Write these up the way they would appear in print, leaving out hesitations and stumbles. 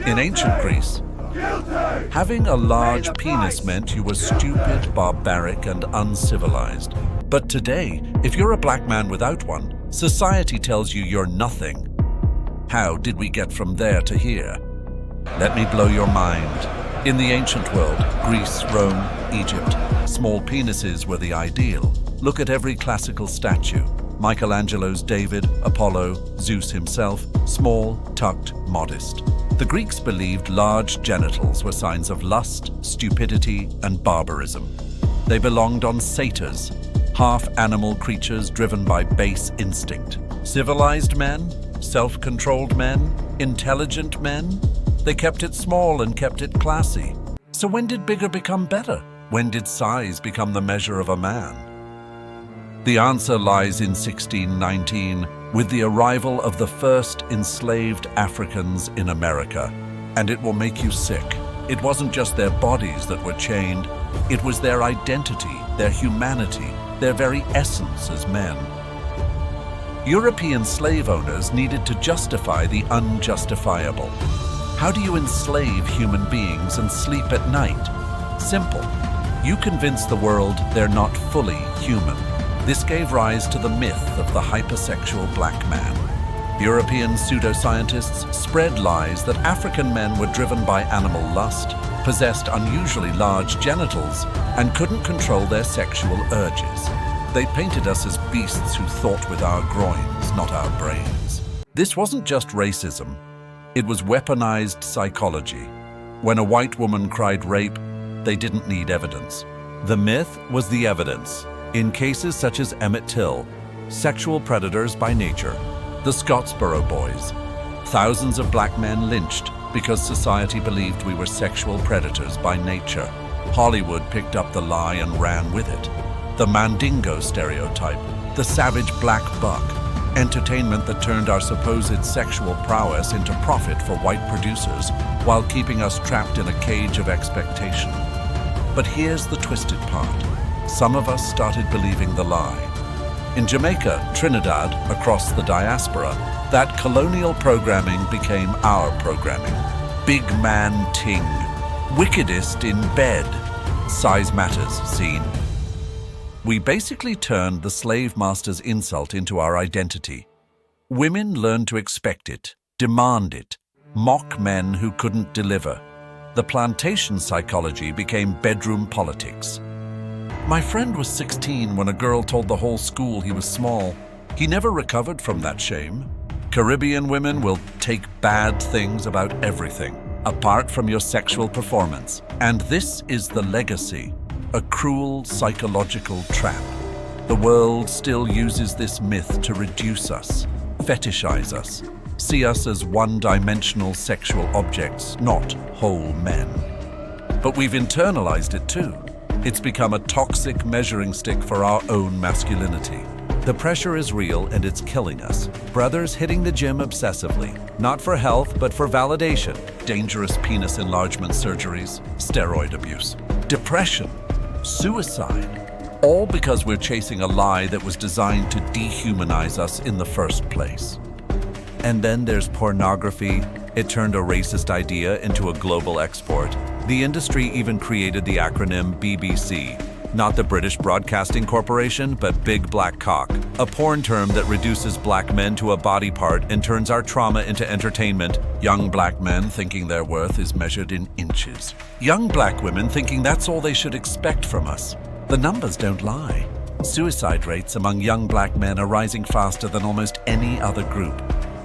In ancient Greece, having a large penis meant you were stupid, barbaric, and uncivilized. But today, if you're a black man without one, society tells you you're nothing. How did we get from there to here? Let me blow your mind. In the ancient world, Greece, Rome, Egypt, small penises were the ideal. Look at every classical statue. Michelangelo's David, Apollo, Zeus himself, small, tucked, modest. The Greeks believed large genitals were signs of lust, stupidity, and barbarism. They belonged on satyrs, half-animal creatures driven by base instinct. Civilized men, self-controlled men, intelligent men, they kept it small and kept it classy. So when did bigger become better? When did size become the measure of a man? The answer lies in 1619, with the arrival of the first enslaved Africans in America. And it will make you sick. It wasn't just their bodies that were chained, it was their identity, their humanity, their very essence as men. European slave owners needed to justify the unjustifiable. How do you enslave human beings and sleep at night? Simple. You convince the world they're not fully human. This gave rise to the myth of the hypersexual black man. European pseudoscientists spread lies that African men were driven by animal lust, possessed unusually large genitals, and couldn't control their sexual urges. They painted us as beasts who thought with our groins, not our brains. This wasn't just racism. It was weaponized psychology. When a white woman cried rape, they didn't need evidence. The myth was the evidence. In cases such as Emmett Till, sexual predators by nature, the Scottsboro Boys, thousands of black men lynched because society believed we were sexual predators by nature. Hollywood picked up the lie and ran with it. The Mandingo stereotype, the savage black buck, entertainment that turned our supposed sexual prowess into profit for white producers while keeping us trapped in a cage of expectation. But here's the twisted part. Some of us started believing the lie. In Jamaica, Trinidad, across the Diaspora, that colonial programming became our programming. Big man ting. Wickedest in bed. Size matters, scene. We basically turned the slave master's insult into our identity. Women learned to expect it, demand it, mock men who couldn't deliver. The plantation psychology became bedroom politics. My friend was 16 when a girl told the whole school he was small. He never recovered from that shame. Caribbean women will take bad things about everything, apart from your sexual performance. And this is the legacy, a cruel psychological trap. The world still uses this myth to reduce us, fetishize us, see us as one-dimensional sexual objects, not whole men. But we've internalized it too. It's become a toxic measuring stick for our own masculinity. The pressure is real and it's killing us. Brothers hitting the gym obsessively, not for health but for validation. Dangerous penis enlargement surgeries, steroid abuse, depression, suicide. All because we're chasing a lie that was designed to dehumanize us in the first place. And then there's pornography. It turned a racist idea into a global export. The industry even created the acronym BBC, not the British Broadcasting Corporation, but Big Black Cock, a porn term that reduces black men to a body part and turns our trauma into entertainment. Young black men thinking their worth is measured in inches. Young black women thinking that's all they should expect from us. The numbers don't lie. Suicide rates among young black men are rising faster than almost any other group.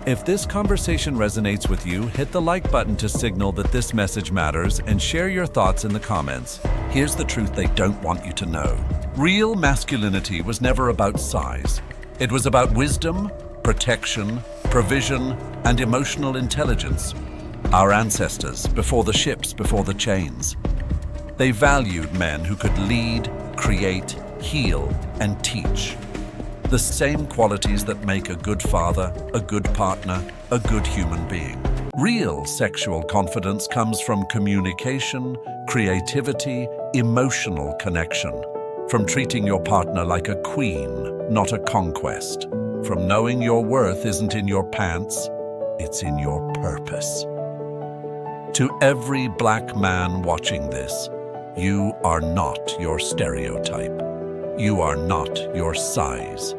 If this conversation resonates with you, hit the like button to signal that this message matters and share your thoughts in the comments. Here's the truth they don't want you to know. Real masculinity was never about size. It was about wisdom, protection, provision, and emotional intelligence. Our ancestors, before the ships, before the chains. They valued men who could lead, create, heal, and teach. The same qualities that make a good father, a good partner, a good human being. Real sexual confidence comes from communication, creativity, emotional connection. From treating your partner like a queen, not a conquest. From knowing your worth isn't in your pants, it's in your purpose. To every black man watching this, you are not your stereotype. You are not your size.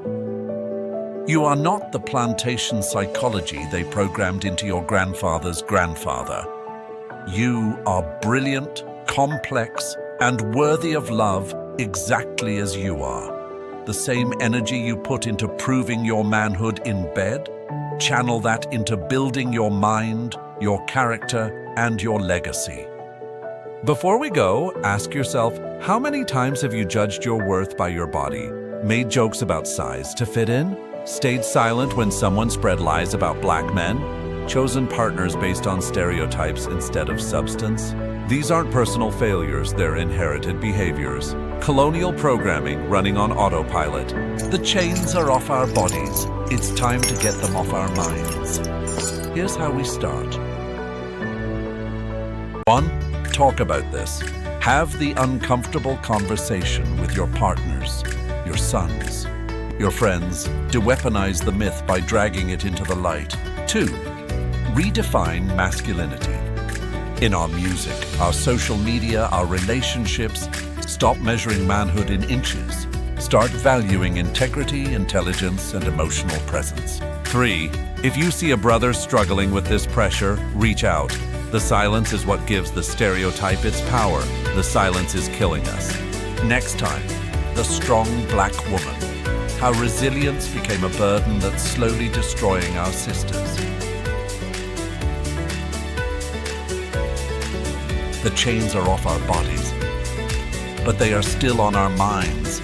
You are not the plantation psychology they programmed into your grandfather's grandfather. You are brilliant, complex, and worthy of love exactly as you are. The same energy you put into proving your manhood in bed, channel that into building your mind, your character, and your legacy. Before we go, ask yourself, how many times have you judged your worth by your body, made jokes about size to fit in, stayed silent when someone spread lies about black men, chosen partners based on stereotypes instead of substance? These aren't personal failures, they're inherited behaviors. Colonial programming running on autopilot. The chains are off our bodies. It's time to get them off our minds. Here's how we start. 1. Talk about this. Have the uncomfortable conversation with your partners, your sons, your friends. De-weaponize the myth by dragging it into the light. 2. Redefine masculinity. In our music, our social media, our relationships, stop measuring manhood in inches. Start valuing integrity, intelligence, and emotional presence. 3. If you see a brother struggling with this pressure, reach out. The silence is what gives the stereotype its power. The silence is killing us. Next time, the strong black woman. How resilience became a burden that's slowly destroying our sisters. The chains are off our bodies, but they are still on our minds.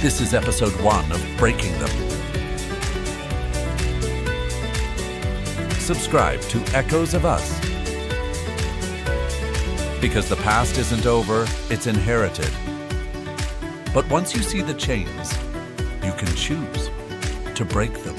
This is episode 1 of Breaking Them. Subscribe to Echoes of Us. Because the past isn't over, it's inherited. But once you see the chains, you can choose to break them.